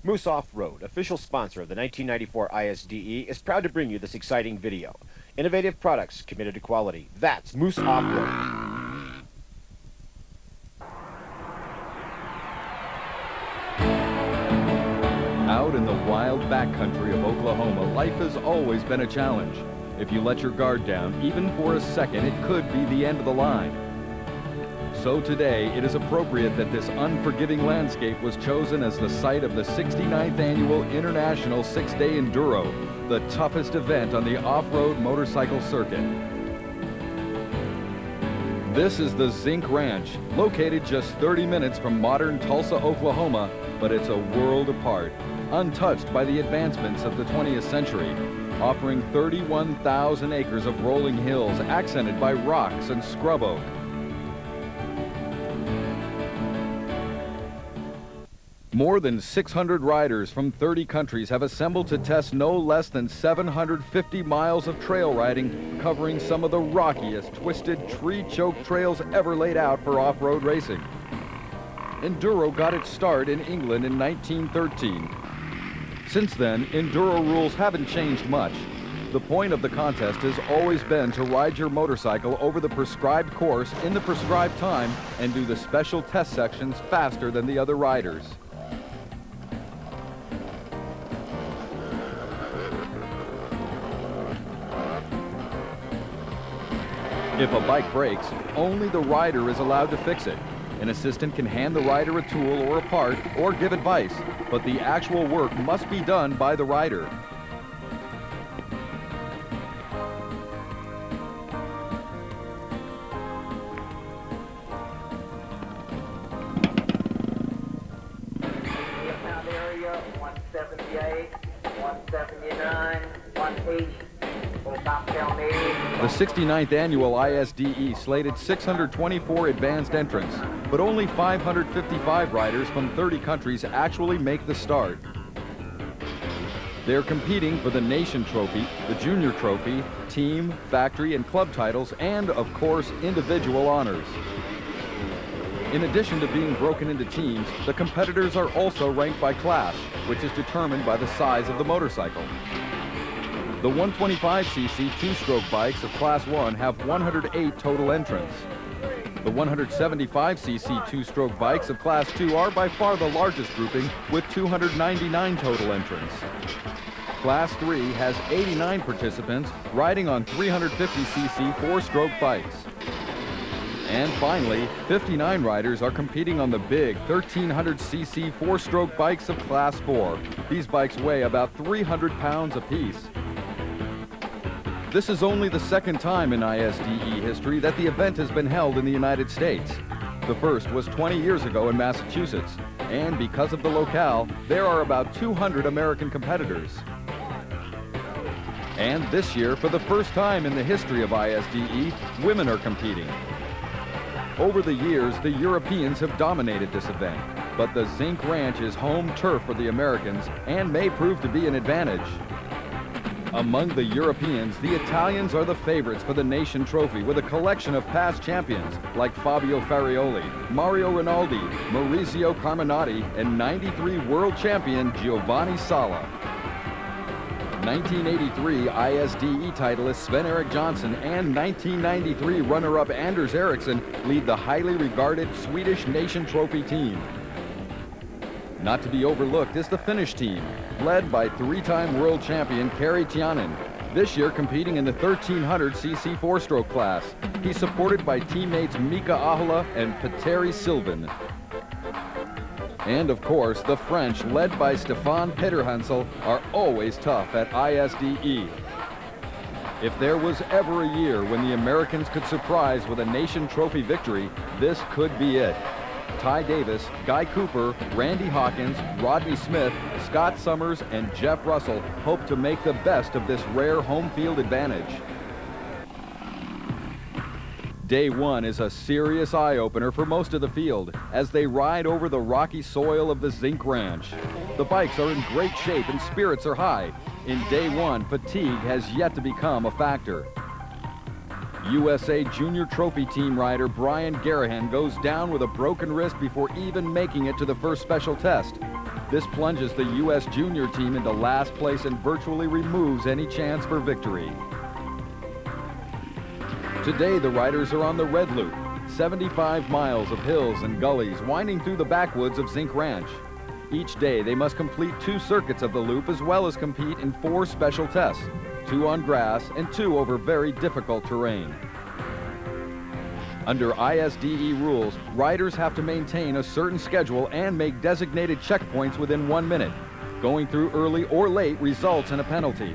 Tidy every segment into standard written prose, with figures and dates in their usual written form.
Moose Off-Road, official sponsor of the 1994 ISDE, is proud to bring you this exciting video. Innovative products committed to quality. That's Moose Off-Road. Out in the wild backcountry of Oklahoma, life has always been a challenge. If you let your guard down, even for a second, it could be the end of the line. So today, it is appropriate that this unforgiving landscape was chosen as the site of the 69th Annual International 6-Day Enduro, the toughest event on the off-road motorcycle circuit. This is the Zinc Ranch, located just 30 minutes from modern Tulsa, Oklahoma, but it's a world apart, untouched by the advancements of the 20th century, offering 31,000 acres of rolling hills accented by rocks and scrub oak. More than 600 riders from 30 countries have assembled to test no less than 750 miles of trail riding, covering some of the rockiest, twisted, tree-choked trails ever laid out for off-road racing. Enduro got its start in England in 1913. Since then, Enduro rules haven't changed much. The point of the contest has always been to ride your motorcycle over the prescribed course in the prescribed time and do the special test sections faster than the other riders. If a bike breaks, only the rider is allowed to fix it. An assistant can hand the rider a tool or a part or give advice, but the actual work must be done by the rider. Area 178, 179, 180. The 69th Annual ISDE slated 624 advanced entrants, but only 555 riders from 30 countries actually make the start. They're competing for the Nation Trophy, the Junior Trophy, team, factory, and club titles, and, of course, individual honors. In addition to being broken into teams, the competitors are also ranked by class, which is determined by the size of the motorcycle. The 125cc two-stroke bikes of Class 1 have 108 total entrants. The 175cc two-stroke bikes of Class 2 are by far the largest grouping with 299 total entrants. Class 3 has 89 participants riding on 350cc four-stroke bikes. And finally, 59 riders are competing on the big 1300cc four-stroke bikes of Class 4. These bikes weigh about 300 pounds apiece. This is only the second time in ISDE history that the event has been held in the United States. The first was 20 years ago in Massachusetts, and because of the locale, there are about 200 American competitors. And this year, for the first time in the history of ISDE, women are competing. Over the years, the Europeans have dominated this event, but the Zinc Ranch is home turf for the Americans and may prove to be an advantage. Among the Europeans, the Italians are the favorites for the Nation Trophy with a collection of past champions like Fabio Farioli, Mario Rinaldi, Maurizio Carminati, and 93 world champion Giovanni Sala. 1983 ISDE titleist Sven-Erik Johnson and 1993 runner-up Anders Eriksson lead the highly regarded Swedish Nation Trophy team. Not to be overlooked is the Finnish team, led by three-time world champion Kari Tiainen, this year competing in the 1300cc four-stroke class. He's supported by teammates Mika Ahola and Petteri Sylvan. And of course, the French, led by Stefan Peterhansel, are always tough at ISDE. If there was ever a year when the Americans could surprise with a Nation Trophy victory, this could be it. Ty Davis, Guy Cooper, Randy Hawkins, Rodney Smith, Scott Summers, and Jeff Russell hope to make the best of this rare home field advantage. Day one is a serious eye-opener for most of the field as they ride over the rocky soil of the Zinc Ranch. The bikes are in great shape and spirits are high. In day one, fatigue has yet to become a factor. USA Junior Trophy Team rider Brian Garahan goes down with a broken wrist before even making it to the first special test. This plunges the U.S. junior team into last place and virtually removes any chance for victory. Today, the riders are on the Red Loop, 75 miles of hills and gullies winding through the backwoods of Zinc Ranch. Each day, they must complete 2 circuits of the loop as well as compete in 4 special tests, 2 on grass and 2 over very difficult terrain. Under ISDE rules, riders have to maintain a certain schedule and make designated checkpoints within 1 minute. Going through early or late results in a penalty.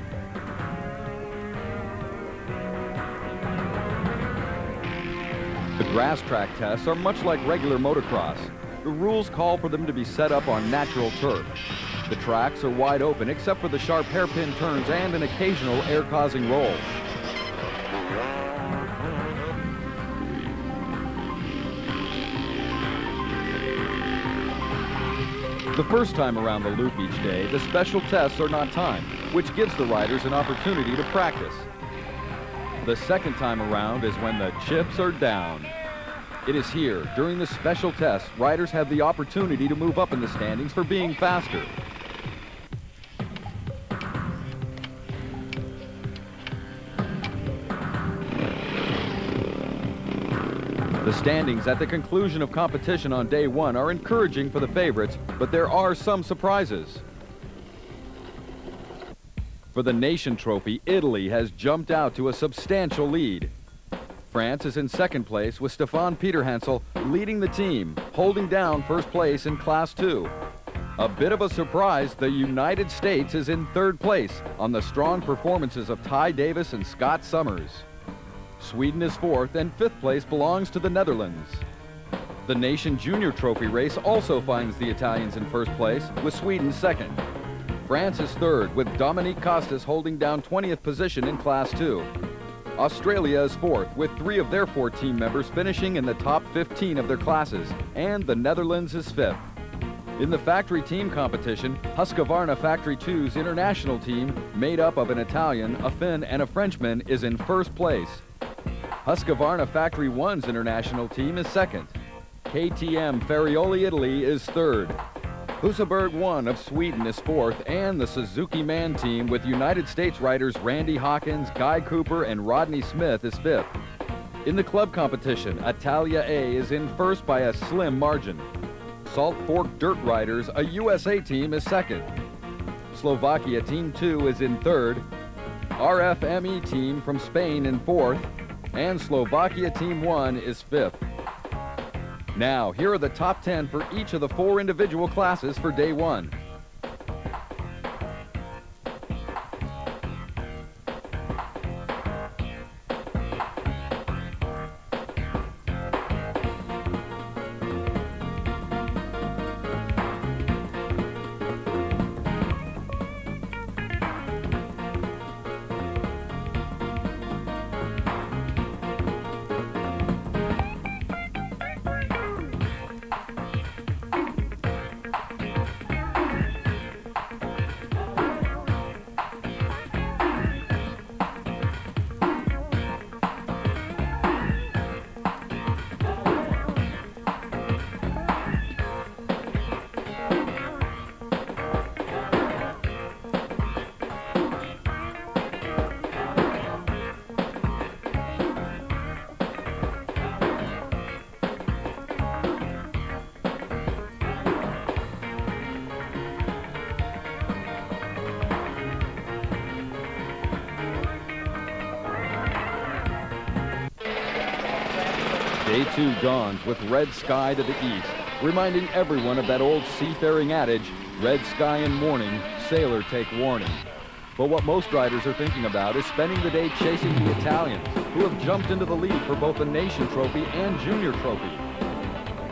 The grass track tests are much like regular motocross. The rules call for them to be set up on natural turf. The tracks are wide open except for the sharp hairpin turns and an occasional air-causing roll. The first time around the loop each day, the special tests are not timed, which gives the riders an opportunity to practice. The second time around is when the chips are down. It is here, during the special tests, riders have the opportunity to move up in the standings for being faster. The standings at the conclusion of competition on day 1 are encouraging for the favorites, but there are some surprises. For the Nation Trophy, Italy has jumped out to a substantial lead. France is in second place with Stefan Peterhansel leading the team, holding down first place in Class 2. A bit of a surprise, the United States is in third place on the strong performances of Ty Davis and Scott Summers. Sweden is fourth and fifth place belongs to the Netherlands. The Nation Junior Trophy race also finds the Italians in first place with Sweden second. France is third with Dominique Costas holding down 20th position in Class 2. Australia is fourth, with 3 of their 4 team members finishing in the top 15 of their classes, and the Netherlands is fifth. In the factory team competition, Husqvarna Factory 2's international team, made up of an Italian, a Finn, and a Frenchman, is in first place. Husqvarna Factory 1's international team is second. KTM Ferrioli Italy is third. Husaberg 1 of Sweden is fourth, and the Suzuki Man team with United States riders Randy Hawkins, Guy Cooper, and Rodney Smith is fifth. In the club competition, Italia A is in first by a slim margin. Salt Fork Dirt Riders, a USA team, is second. Slovakia Team 2 is in third. RFME team from Spain in fourth, and Slovakia Team 1 is fifth. Now, here are the top 10 for each of the 4 individual classes for day 1. Day 2 dawns with red sky to the east, reminding everyone of that old seafaring adage, red sky in morning, sailor take warning. But what most riders are thinking about is spending the day chasing the Italians, who have jumped into the lead for both the Nation Trophy and Junior Trophy.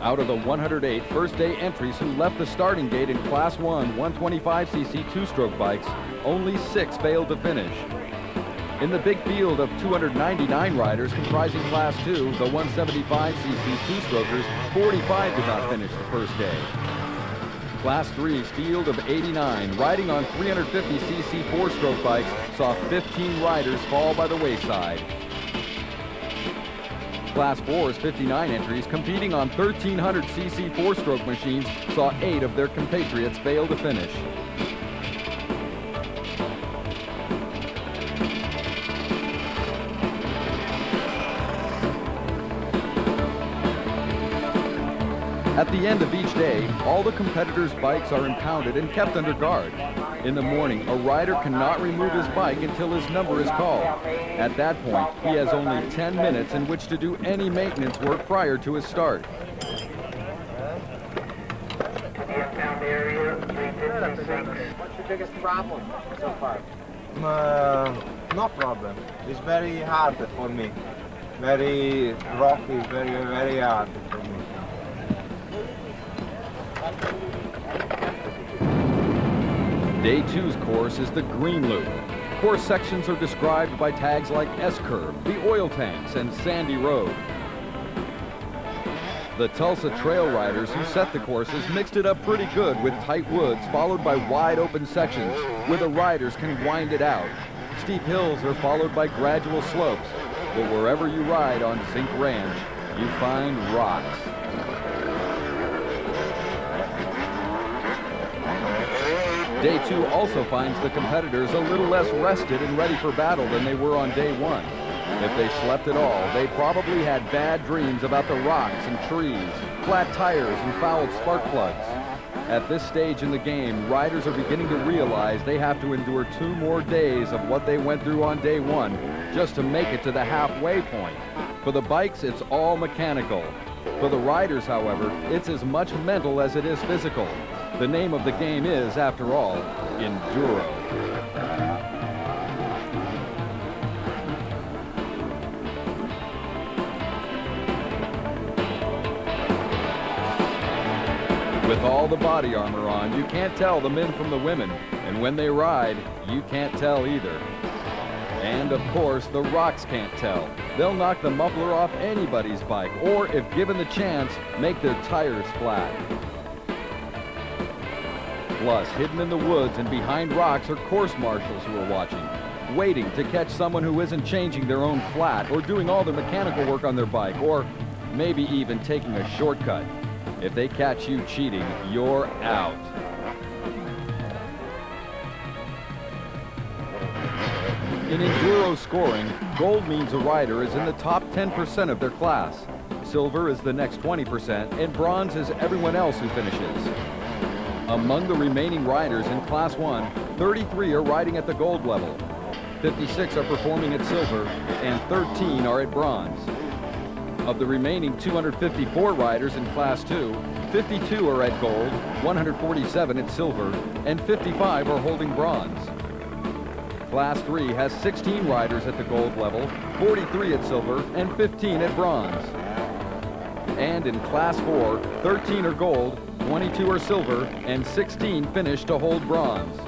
Out of the 108 first-day entries who left the starting gate in Class 1 125cc two-stroke bikes, only 6 failed to finish. In the big field of 299 riders comprising Class 2, the 175cc two-strokers, 45 did not finish the first day. Class 3's field of 89 riding on 350cc four-stroke bikes saw 15 riders fall by the wayside. Class 4's 59 entries competing on 1,300cc four-stroke machines saw 8 of their compatriots fail to finish. At the end of each day, all the competitors' bikes are impounded and kept under guard. In the morning, a rider cannot remove his bike until his number is called. At that point, he has only 10 minutes in which to do any maintenance work prior to his start. Impound area 356. What's your biggest problem so far? No problem. It's very hard for me. Very rocky, very hard for me. Day 2's course is the Green Loop. Course sections are described by tags like S-Curve, the oil tanks, and Sandy Road. The Tulsa trail riders who set the courses mixed it up pretty good with tight woods followed by wide open sections where the riders can wind it out. Steep hills are followed by gradual slopes, but wherever you ride on Zinc Ranch, you find rocks. Day 2 also finds the competitors a little less rested and ready for battle than they were on day 1. If they slept at all, they probably had bad dreams about the rocks and trees, flat tires, and fouled spark plugs. At this stage in the game, riders are beginning to realize they have to endure 2 more days of what they went through on day 1 just to make it to the halfway point. For the bikes, it's all mechanical. For the riders, however, it's as much mental as it is physical. The name of the game is, after all, Enduro. With all the body armor on, you can't tell the men from the women, and when they ride, you can't tell either. And of course, the rocks can't tell. They'll knock the muffler off anybody's bike, or if given the chance, make their tires flat. Plus, hidden in the woods and behind rocks are course marshals who are watching, waiting to catch someone who isn't changing their own flat or doing all the mechanical work on their bike, or maybe even taking a shortcut. If they catch you cheating, you're out. In Enduro scoring, gold means a rider is in the top 10% of their class. Silver is the next 20%, and bronze is everyone else who finishes. Among the remaining riders in Class 1, 33 are riding at the gold level, 56 are performing at silver, and 13 are at bronze. Of the remaining 254 riders in Class 2, 52 are at gold, 147 at silver, and 55 are holding bronze. Class 3 has 16 riders at the gold level, 43 at silver, and 15 at bronze. And in Class 4, 13 are gold, 22 are silver, and 16 finish to hold bronze.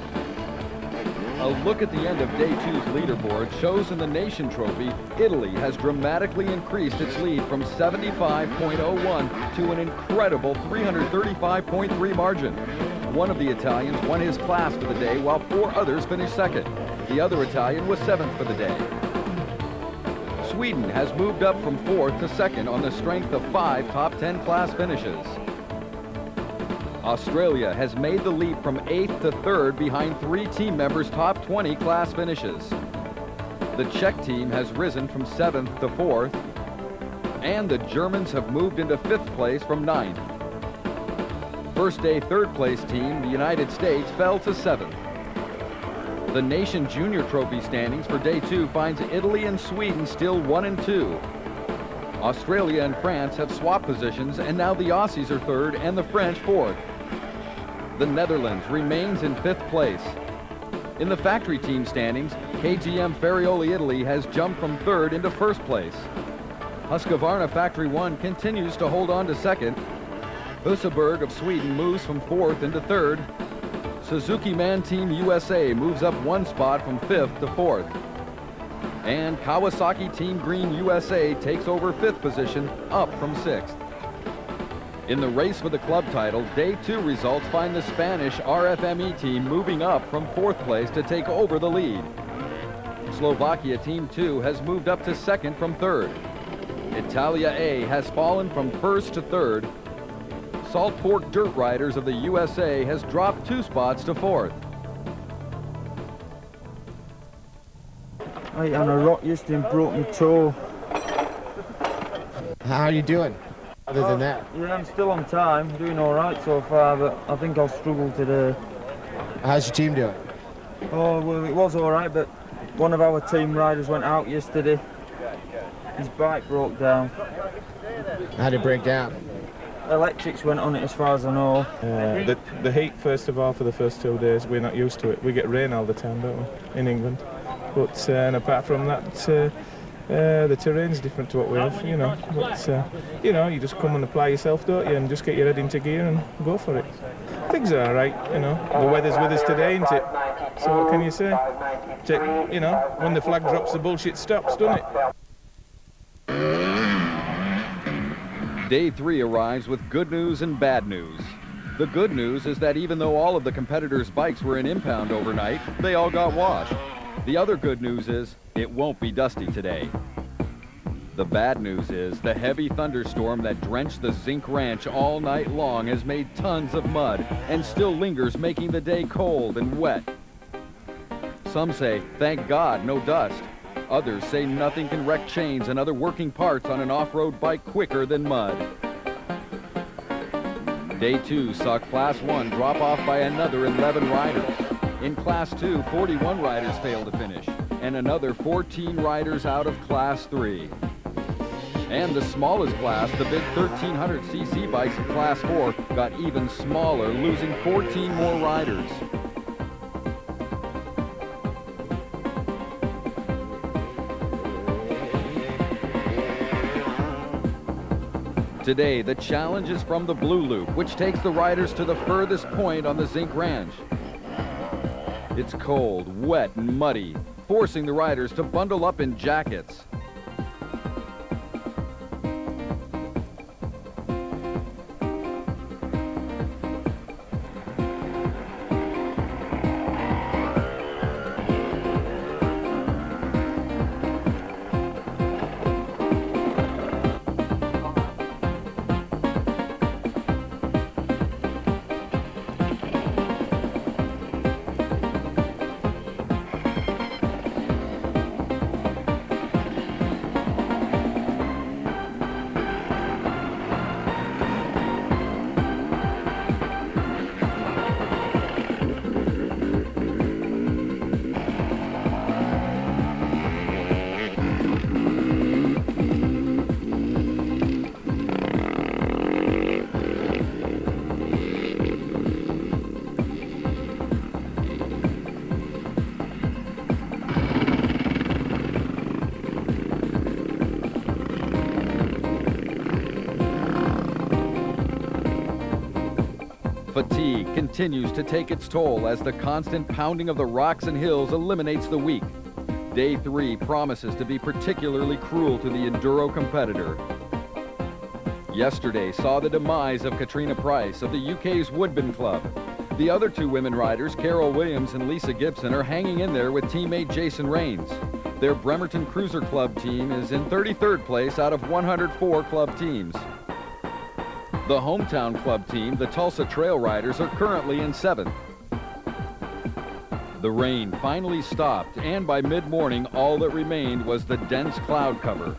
A look at the end of Day 2's leaderboard shows in the Nation Trophy, Italy has dramatically increased its lead from 75.01 to an incredible 335.3 margin. One of the Italians won his class for the day, while 4 others finished second. The other Italian was 7th for the day. Sweden has moved up from 4th to 2nd on the strength of 5 top 10 class finishes. Australia has made the leap from 8th to 3rd behind 3 team members' top 20 class finishes. The Czech team has risen from 7th to 4th, and the Germans have moved into 5th place from 9th. First day 3rd place team, the United States, fell to 7th. The Nation Junior Trophy standings for Day 2 finds Italy and Sweden still 1 and 2. Australia and France have swapped positions, and now the Aussies are 3rd and the French 4th. The Netherlands remains in 5th place. In the factory team standings, KTM Ferrioli Italy has jumped from 3rd into 1st place. Husqvarna Factory 1 continues to hold on to 2nd. Husaberg of Sweden moves from 4th into 3rd. Suzuki Man Team USA moves up 1 spot from 5th to 4th. And Kawasaki Team Green USA takes over 5th position, up from 6th. In the race for the club title, Day 2 results find the Spanish RFME team moving up from 4th place to take over the lead. Slovakia Team 2 has moved up to 2nd from 3rd. Italia A has fallen from first to third. Salt Fork Dirt Riders of the USA has dropped 2 spots to fourth. Right on a rock yesterday and broke my toe. How are you doing, other than that? Yeah, I'm still on time, doing all right so far, but I think I'll struggle today. How's your team doing? Oh, well, it was all right, but one of our team riders went out yesterday. His bike broke down. How did it break down? Electrics went on it as far as I know. The heat, first of all, for the first 2 days, we're not used to it. We get rain all the time, don't we, in England? But and apart from that, the terrain's different to what we have, you know. But, you know, you just come and apply yourself, don't you, and just get your head into gear and go for it. Things are all right, you know. The weather's with us today, isn't it? So what can you say? You know, when the flag drops, the bullshit stops, doesn't it? Day 3 arrives with good news and bad news. The good news is that even though all of the competitors' bikes were in impound overnight, they all got washed. The other good news is it won't be dusty today. The bad news is the heavy thunderstorm that drenched the Zinc Ranch all night long has made tons of mud and still lingers, making the day cold and wet. Some say, thank God, no dust. Others say nothing can wreck chains and other working parts on an off-road bike quicker than mud. Day 2 saw Class 1 drop off by another 11 riders. In Class 2, 41 riders failed to finish, and another 14 riders out of Class 3. And the smallest class, the big 1300cc bikes in Class 4, got even smaller, losing 14 more riders. Today, the challenge is from the Blue Loop, which takes the riders to the furthest point on the Zinc Ranch. It's cold, wet, and muddy, forcing the riders to bundle up in jackets. Fatigue continues to take its toll as the constant pounding of the rocks and hills eliminates the weak. Day 3 promises to be particularly cruel to the Enduro competitor. Yesterday saw the demise of Katrina Price of the UK's Woodbine Club. The other 2 women riders, Carol Williams and Lisa Gibson, are hanging in there with teammate Jason Rains. Their Bremerton Cruiser Club team is in 33rd place out of 104 club teams. The hometown club team, the Tulsa Trail Riders, are currently in 7th. The rain finally stopped, and by mid-morning, all that remained was the dense cloud cover.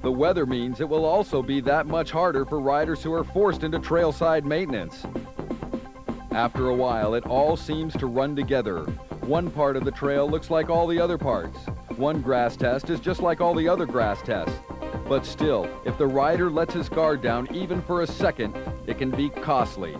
The weather means it will also be that much harder for riders who are forced into trailside maintenance. After a while, it all seems to run together. One part of the trail looks like all the other parts. One grass test is just like all the other grass tests. But still, if the rider lets his guard down even for a second, it can be costly.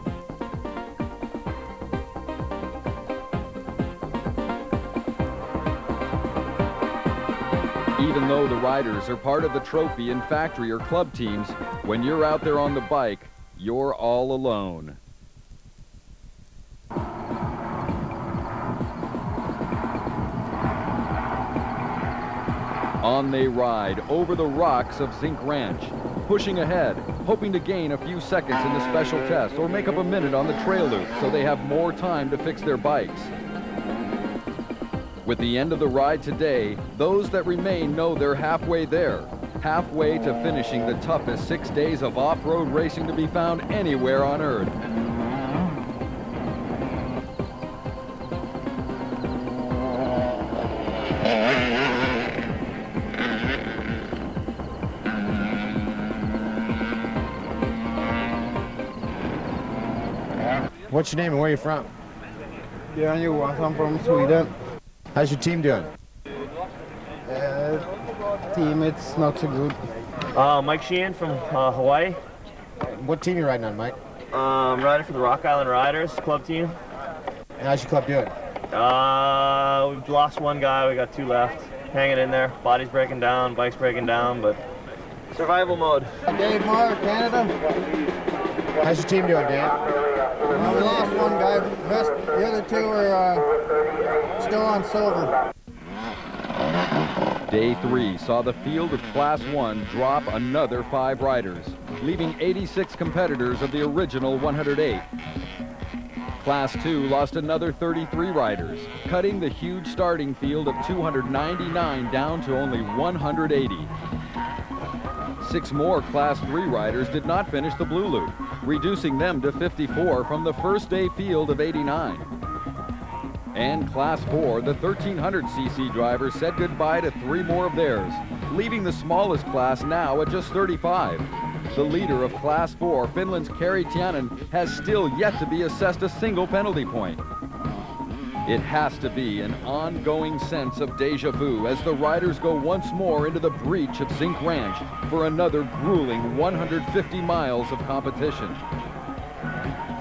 Even though the riders are part of the trophy and factory or club teams, when you're out there on the bike, you're all alone. On they ride over the rocks of Zinc Ranch, pushing ahead, hoping to gain a few seconds in the special test or make up a minute on the trail loop so they have more time to fix their bikes. With the end of the ride today, those that remain know they're halfway there. halfway to finishing the toughest 6 days of off-road racing to be found anywhere on Earth. What's your name and where are you from? Yeah, I'm from Sweden. How's your team doing? Team, it's not so good. Mike Sheehan from Hawaii. What team are you riding on, Mike? Riding for the Rock Island Riders club team. And how's your club doing? We've lost one guy, we got 2 left. Hanging in there, body's breaking down, bike's breaking down, but survival mode. Dave Moore, Canada. How's your team doing, Dan? Well, we lost one guy. The other 2 are still on silver. Day 3 saw the field of Class 1 drop another 5 riders, leaving 86 competitors of the original 108. Class 2 lost another 33 riders, cutting the huge starting field of 299 down to only 180. 6 more Class 3 riders did not finish the Blue Loop, reducing them to 54 from the first day field of 89. And Class 4, the 1300cc drivers said goodbye to 3 more of theirs, leaving the smallest class now at just 35. The leader of Class 4, Finland's Kari Tianen, has still yet to be assessed a single penalty point. It has to be an ongoing sense of deja vu as the riders go once more into the breach of Zinc Ranch for another grueling 150 miles of competition.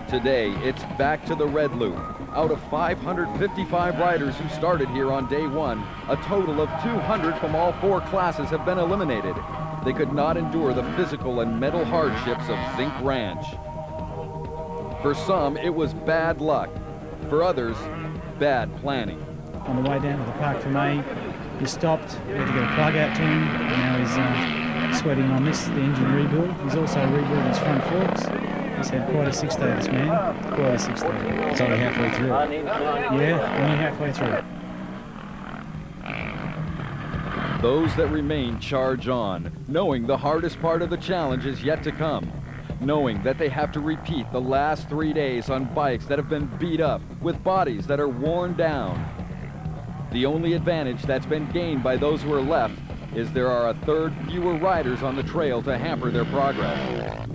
Today, it's back to the Red Loop. Out of 555 riders who started here on day 1, a total of 200 from all 4 classes have been eliminated. They could not endure the physical and mental hardships of Zinc Ranch. For some, it was bad luck. For others, bad planning. On the way down to the park for me, he stopped, we had to get a plug out to him, and now he's sweating on this, the engine rebuild. He's also rebuilding his front forks. He's had quite a 6 day, this man. Quite a 6 day. It's only halfway through. Yeah, only halfway through. Those that remain charge on, knowing the hardest part of the challenge is yet to come. Knowing that they have to repeat the last 3 days on bikes that have been beat up, with bodies that are worn down. The only advantage that's been gained by those who are left is there are a third fewer riders on the trail to hamper their progress.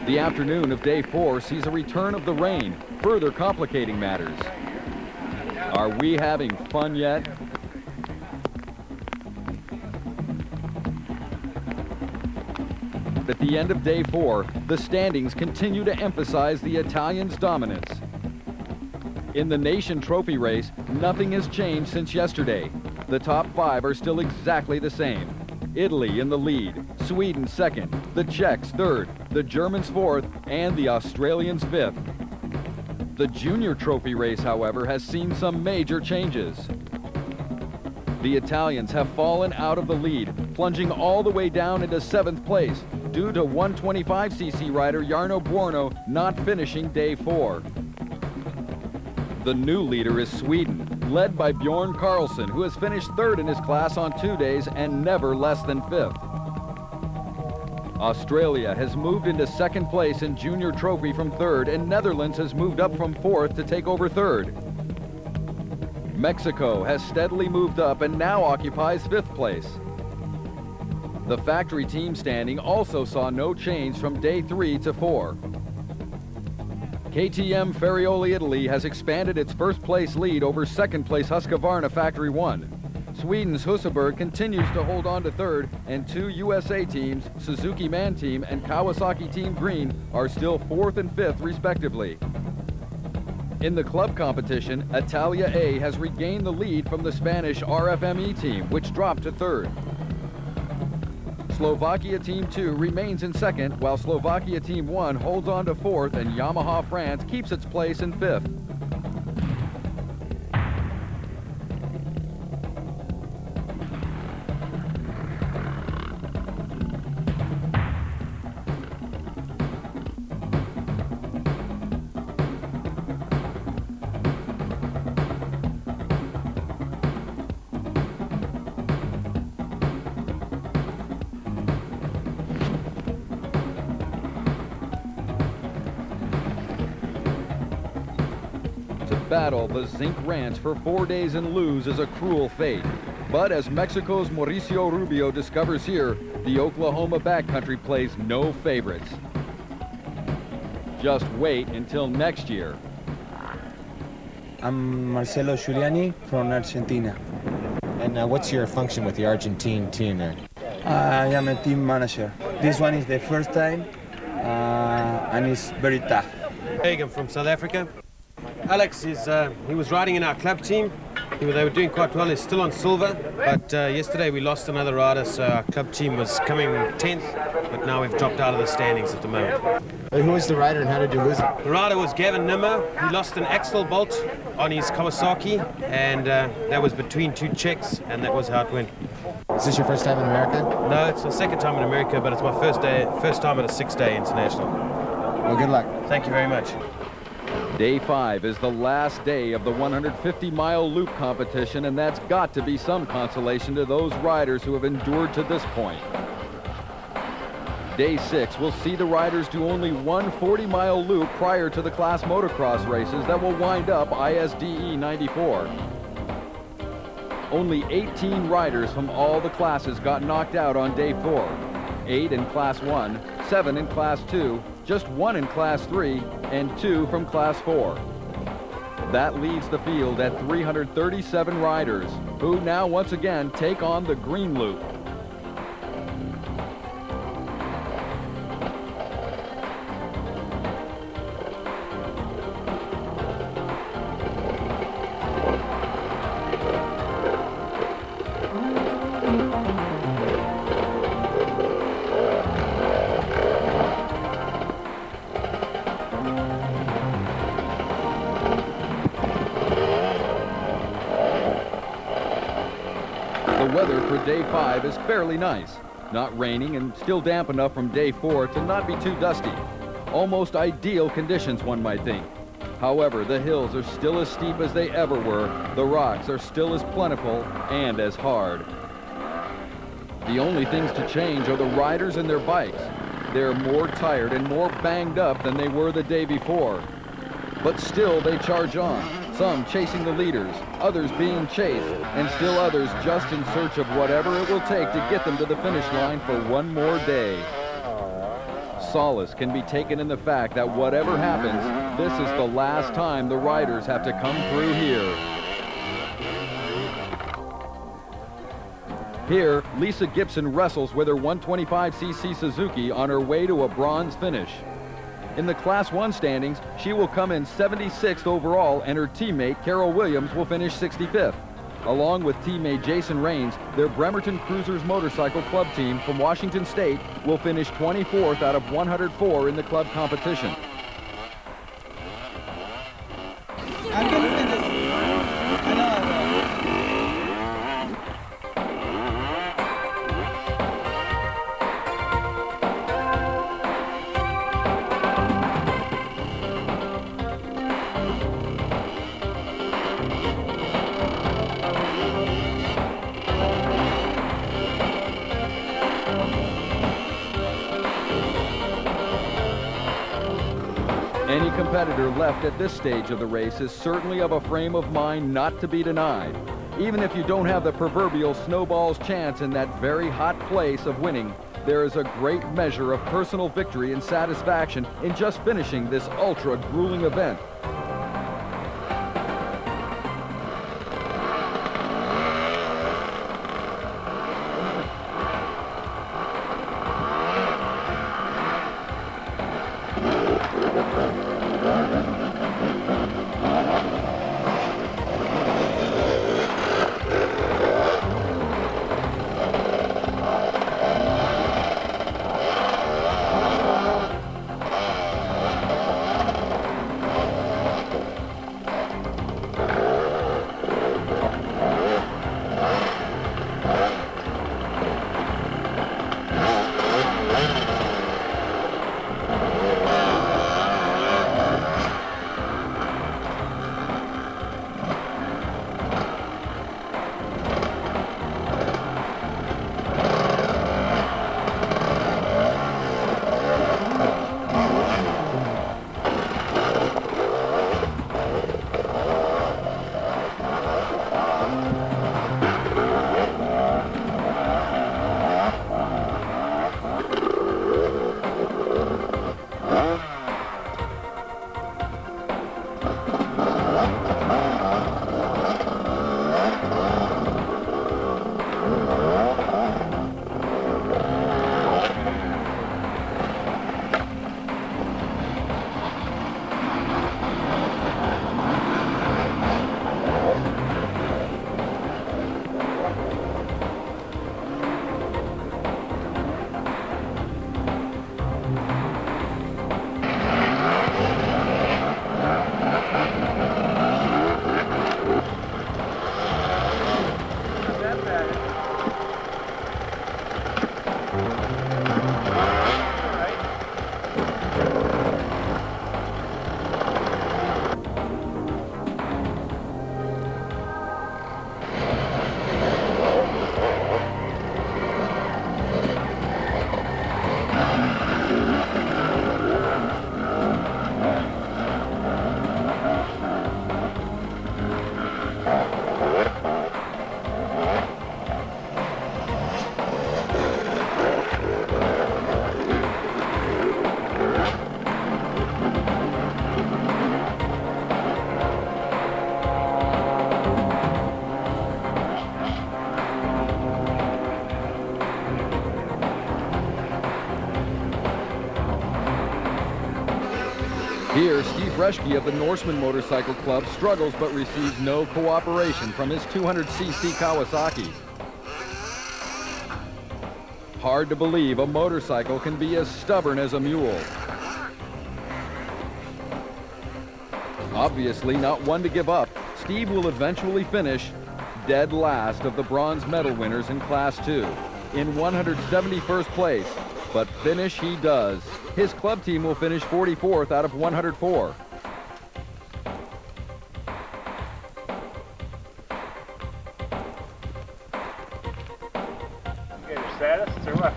The afternoon of day 4 sees a return of the rain, further complicating matters. Are we having fun yet? At the end of day 4, the standings continue to emphasize the Italians' dominance. In the Nation Trophy race, nothing has changed since yesterday. The top 5 are still exactly the same. Italy in the lead, Sweden second, the Czechs third, the Germans fourth, and the Australians fifth. The Junior Trophy race, however, has seen some major changes. The Italians have fallen out of the lead, plunging all the way down into 7th place due to 125cc rider Jarno Buorno not finishing day 4. The new leader is Sweden, led by Bjorn Karlsson, who has finished 3rd in his class on 2 days and never less than 5th. Australia has moved into 2nd place in Junior Trophy from 3rd, and Netherlands has moved up from 4th to take over 3rd. Mexico has steadily moved up and now occupies 5th place. The factory team standing also saw no change from day 3 to 4. KTM Ferrioli Italy has expanded its 1st place lead over 2nd place Husqvarna Factory 1. Sweden's Husaberg continues to hold on to 3rd, and 2 USA teams, Suzuki Man Team and Kawasaki Team Green, are still 4th and 5th respectively. In the club competition, Italia A has regained the lead from the Spanish RFME team, which dropped to 3rd. Slovakia Team 2 remains in 2nd, while Slovakia Team 1 holds on to 4th, and Yamaha France keeps its place in 5th. Battle the zinc ranch for 4 days and lose is a cruel fate. But as Mexico's Mauricio Rubio discovers here, the Oklahoma backcountry plays no favorites. Just wait until next year. I'm Marcelo Giuliani from Argentina. And what's your function with the Argentine team there? I am a team manager. This one is the first time and it's very tough. Hey, I'm from South Africa. Alex he was riding in our club team. They were doing quite well. He's still on silver, but yesterday we lost another rider, so our club team was coming 10th, but now we've dropped out of the standings at the moment. Who was the rider and how did you lose it? The rider was Gavin Nimmo. He lost an axle bolt on his Kawasaki, and that was between 2 Czechs, and that was how it went. Is this your first time in America? No, it's the 2nd time in America, but it's my first time at a 6-day international. Well, good luck. Thank you very much. Day 5 is the last day of the 150-mile loop competition, and that's got to be some consolation to those riders who have endured to this point. Day 6 will see the riders do only one 40-mile loop prior to the class motocross races that will wind up ISDE 94. Only 18 riders from all the classes got knocked out on day 4. 8 in Class 1, 7 in Class 2, just 1 in Class 3, and 2 from Class 4. That leaves the field at 337 riders, who now once again take on the green loop. The weather for day 5 is fairly nice. Not raining and still damp enough from day 4 to not be too dusty. Almost ideal conditions, one might think. However, the hills are still as steep as they ever were. The rocks are still as plentiful and as hard. The only things to change are the riders and their bikes. They're more tired and more banged up than they were the day before. But still they charge on, some chasing the leaders, others being chased, and still others just in search of whatever it will take to get them to the finish line for one more day. Solace can be taken in the fact that whatever happens, this is the last time the riders have to come through here. Here, Lisa Gibson wrestles with her 125cc Suzuki on her way to a bronze finish. In the Class 1 standings, she will come in 76th overall, and her teammate, Carol Williams, will finish 65th. Along with teammate Jason Raines, their Bremerton Cruisers Motorcycle Club team from Washington State will finish 24th out of 104 in the club competition. Any competitor left at this stage of the race is certainly of a frame of mind not to be denied. Even if you don't have the proverbial snowball's chance in that very hot place of winning, there is a great measure of personal victory and satisfaction in just finishing this ultra-grueling event. Here, Steve Reschke of the Norseman Motorcycle Club struggles but receives no cooperation from his 200cc Kawasaki. Hard to believe a motorcycle can be as stubborn as a mule. Obviously not one to give up, Steve will eventually finish dead last of the bronze medal winners in Class 2 in 171st place. But finish he does. His club team will finish 44th out of 104. You get your status or what?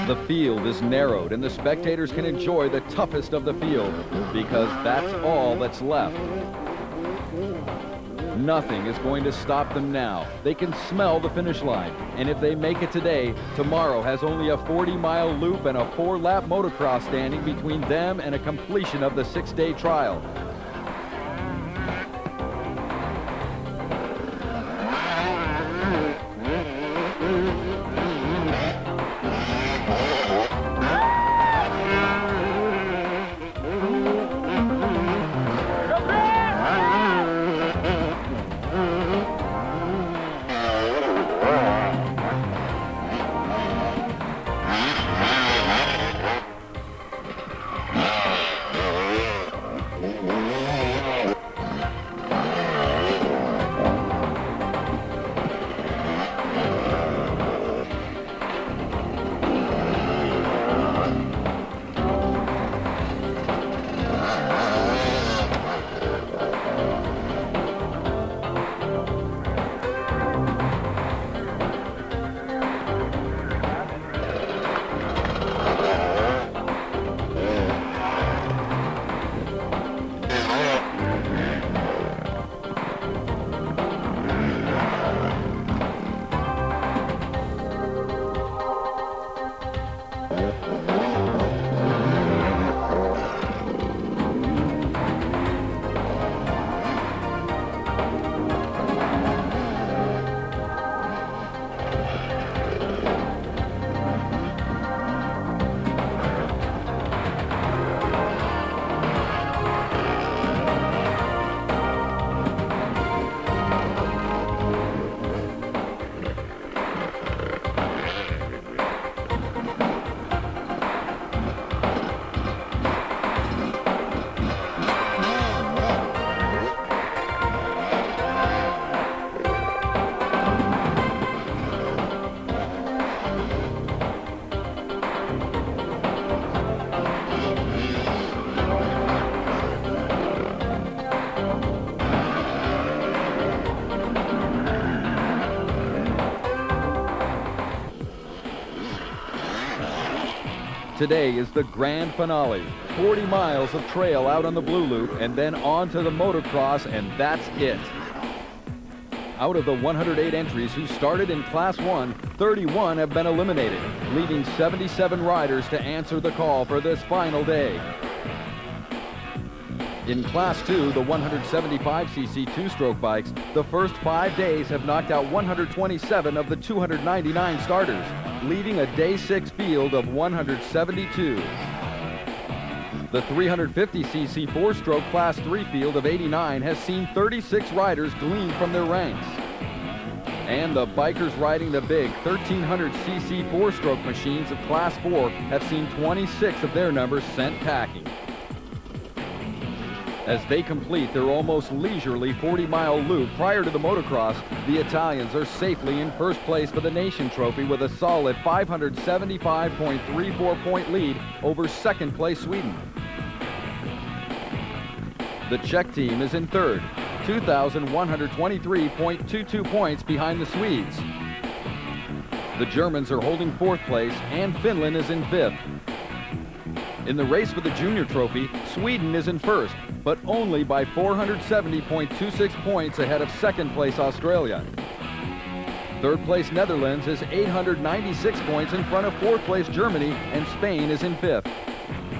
The field is narrowed and the spectators can enjoy the toughest of the field because that's all that's left. Nothing is going to stop them now. They can smell the finish line. And if they make it today, tomorrow has only a 40-mile loop and a 4-lap motocross standing between them and a completion of the 6-day trial. Mm-hmm. Today is the grand finale. 40 miles of trail out on the Blue Loop and then on to the motocross, and that's it. Out of the 108 entries who started in Class 1, 31 have been eliminated, leaving 77 riders to answer the call for this final day. In Class 2, the 175cc two-stroke bikes, the first 5 days have knocked out 127 of the 299 starters, leaving a Day 6 field of 172. The 350cc four-stroke Class 3 field of 89 has seen 36 riders glean from their ranks. And the bikers riding the big 1300cc four-stroke machines of Class 4 have seen 26 of their numbers sent packing. As they complete their almost leisurely 40-mile loop prior to the motocross, the Italians are safely in first place for the Nation Trophy with a solid 575.34-point lead over second-place Sweden. The Czech team is in third, 2,123.22 points behind the Swedes. The Germans are holding fourth place, and Finland is in fifth. In the race for the Junior Trophy, Sweden is in first, but only by 470.26 points ahead of second place Australia. Third place Netherlands is 896 points in front of fourth place Germany, and Spain is in fifth.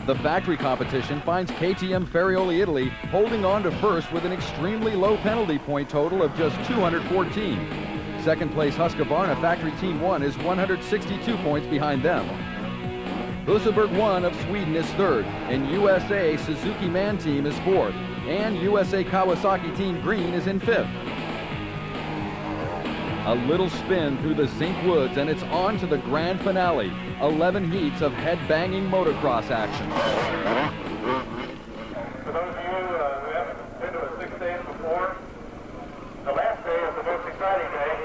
The factory competition finds KTM Ferrioli Italy holding on to first with an extremely low penalty point total of just 214. Second place Husqvarna Factory Team 1 is 162 points behind them. Husaberg 1 of Sweden is third, and USA Suzuki Man Team is fourth, and USA Kawasaki Team Green is in fifth. A little spin through the Zinc Woods and it's on to the grand finale, 11 heats of head-banging motocross action. For those of you who haven't been to a 6 days before, the last day is the most exciting day.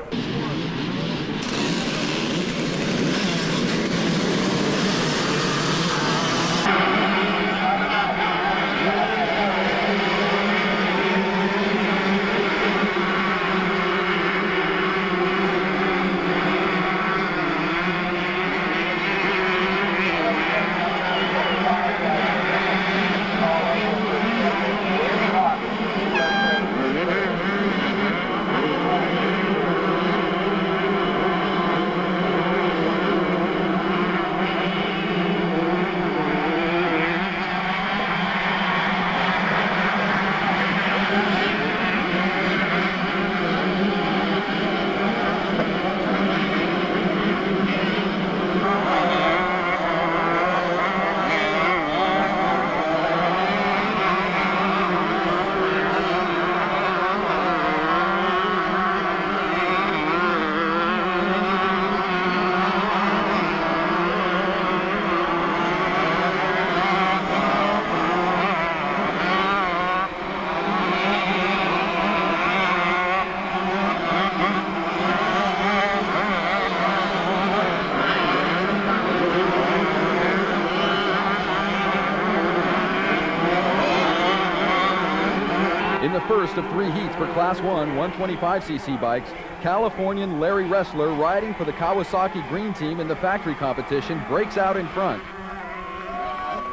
In the first of 3 heats for Class 1 125cc bikes, Californian Larry Ressler, riding for the Kawasaki Green Team in the factory competition, breaks out in front.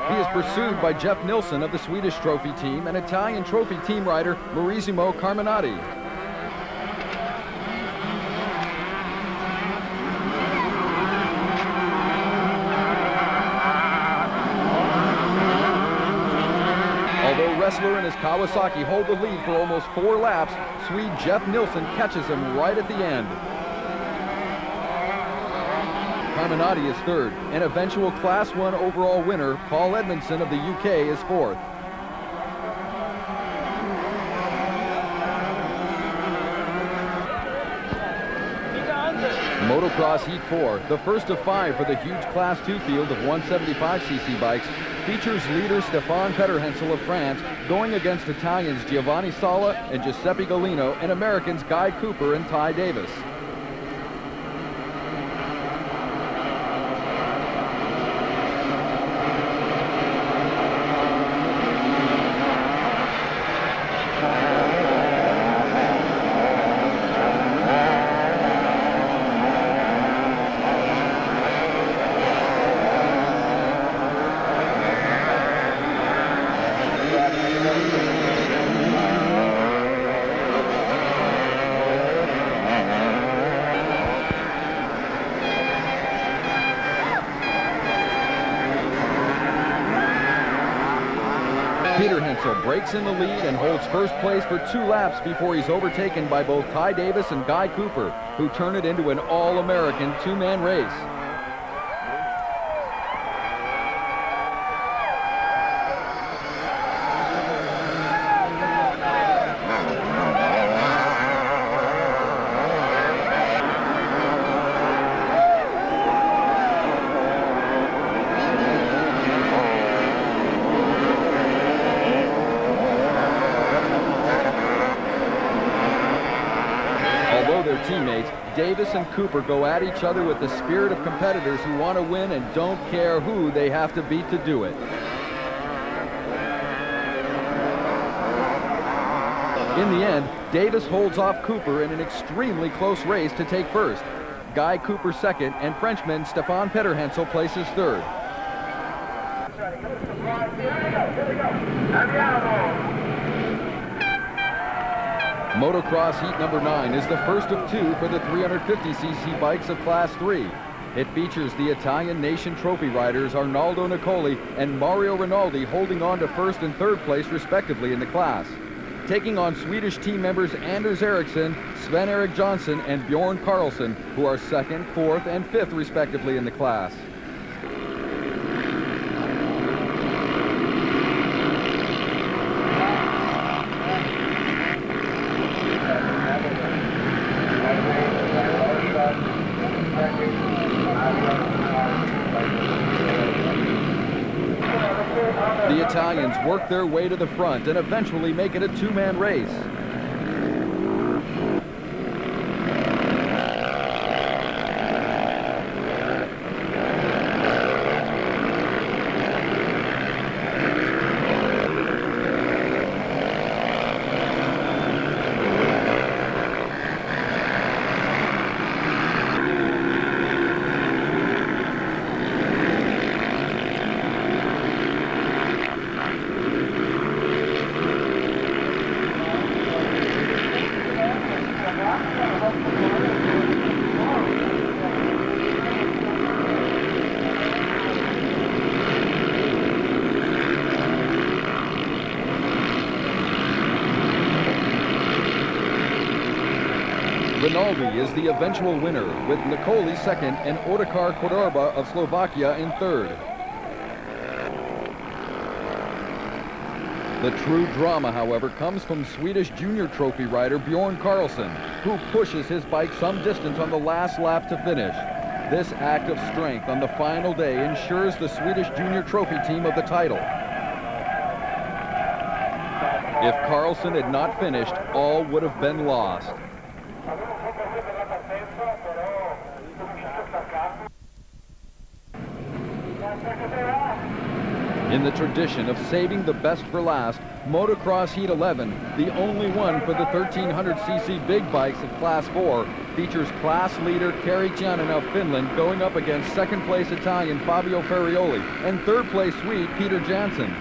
He is pursued by Jeff Nilsson of the Swedish Trophy Team and Italian Trophy Team rider Marisimo Carminati. wrestler and his Kawasaki hold the lead for almost 4 laps, Swede Jeff Nilsson catches him right at the end. Carminati is third, and eventual Class 1 overall winner, Paul Edmondson of the UK, is fourth. Motocross Heat 4, the first of 5 for the huge Class 2 field of 175cc bikes, features leader Stefan Petterhensel of France going against Italians Giovanni Sala and Giuseppe Galino and Americans Guy Cooper and Ty Davis. Breaks in the lead and holds first place for 2 laps before he's overtaken by both Ty Davis and Guy Cooper, who turn it into an all-American 2-man race. Teammates, Davis and Cooper go at each other with the spirit of competitors who want to win and don't care who they have to beat to do it. In the end, Davis holds off Cooper in an extremely close race to take first. Guy Cooper second, and Frenchman Stefan Petterhensel places third. Motocross Heat number 9 is the first of 2 for the 350cc bikes of Class 3. It features the Italian Nation Trophy riders Arnaldo Nicoli and Mario Rinaldi holding on to first and third place respectively in the class. Taking on Swedish team members Anders Eriksson, Sven-Erik Johnson, and Bjorn Karlsson, who are second, fourth, and fifth respectively in the class. The Italians work their way to the front and eventually make it a 2-man race. Rinaldi is the eventual winner, with Nicoli second and Otakar Kodorba of Slovakia in third. The true drama, however, comes from Swedish junior trophy rider Bjorn Karlsson, who pushes his bike some distance on the last lap to finish. This act of strength on the final day ensures the Swedish junior trophy team of the title. If Karlsson had not finished, all would have been lost. In the tradition of saving the best for last, Motocross Heat 11, the only one for the 1300cc big bikes of Class 4, features class leader Kari Tianen of Finland going up against second place Italian Fabio Ferrioli and third place Swede Peter Jansson.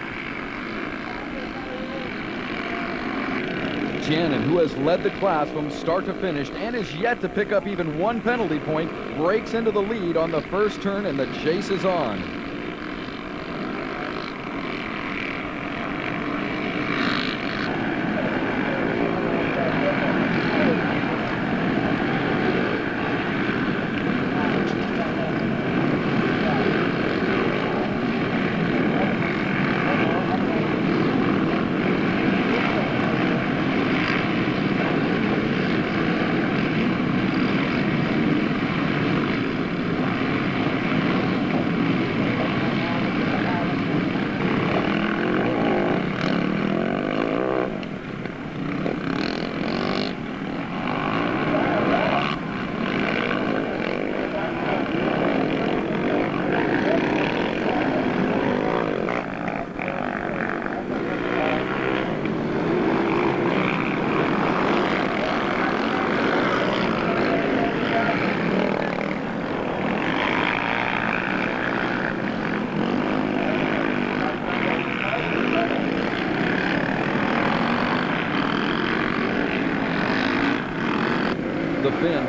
Tianen, who has led the class from start to finish and is yet to pick up even 1 penalty point, breaks into the lead on the first turn and the chase is on.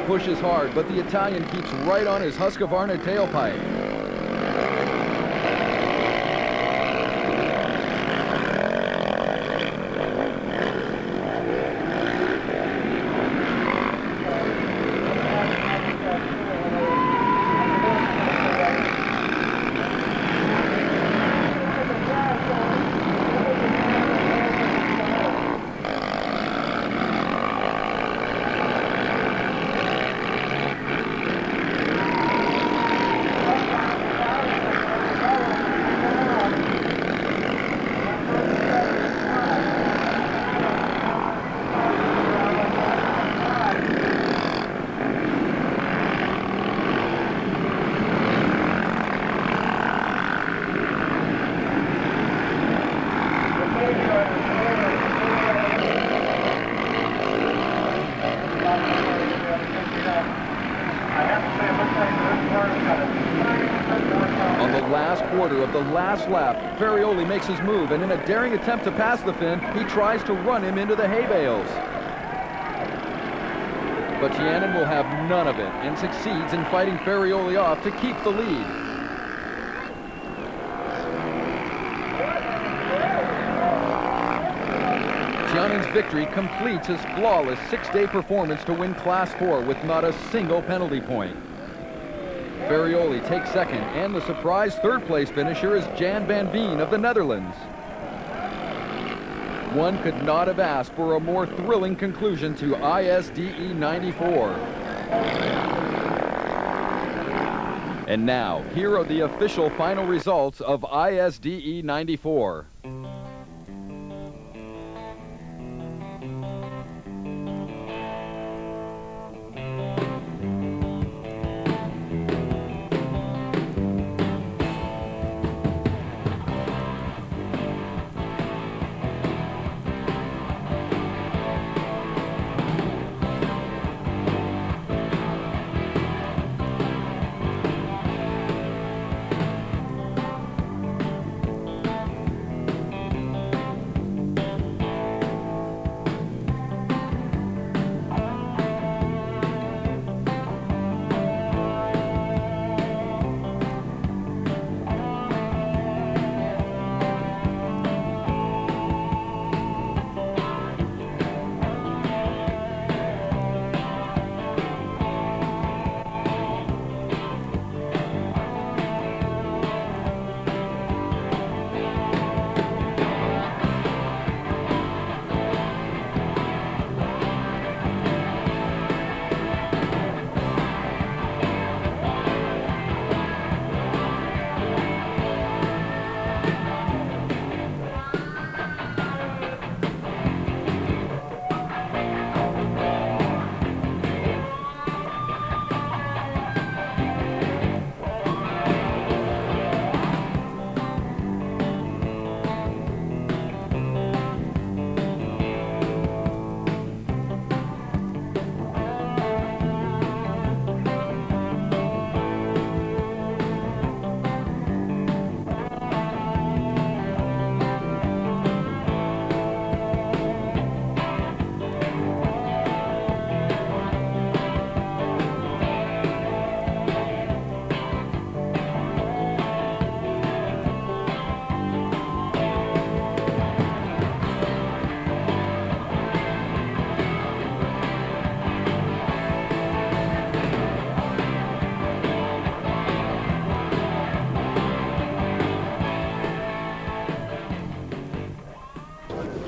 pushes hard, but the Italian keeps right on his Husqvarna tailpipe. On the last quarter of the last lap, Ferrioli makes his move, and in a daring attempt to pass the Finn, he tries to run him into the hay bales. But Giannin will have none of it and succeeds in fighting Ferrioli off to keep the lead. Giannin's victory completes his flawless 6-day performance to win Class 4 with not a single penalty point. Ferrioli takes second, and the surprise third-place finisher is Jan van Veen of the Netherlands. One could not have asked for a more thrilling conclusion to ISDE 94. And now, here are the official final results of ISDE 94.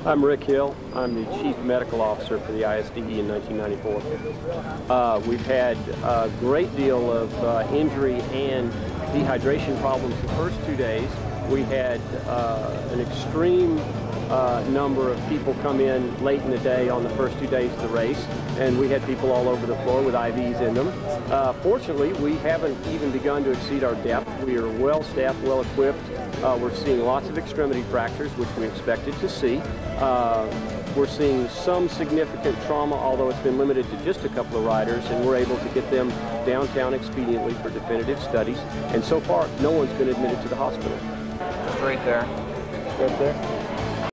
I'm Rick Hill. I'm the Chief Medical Officer for the ISDE in 1994. We've had a great deal of injury and dehydration problems the first 2 days. We had an extreme number of people come in late in the day on the first 2 days of the race, and we had people all over the floor with IVs in them. Fortunately, we haven't even begun to exceed our depth. We are well staffed, well equipped. We're seeing lots of extremity fractures, which we expected to see. We're seeing some significant trauma, although it's been limited to just a couple of riders, and we're able to get them downtown expediently for definitive studies. And so far, no one's been admitted to the hospital. Straight there. Right there.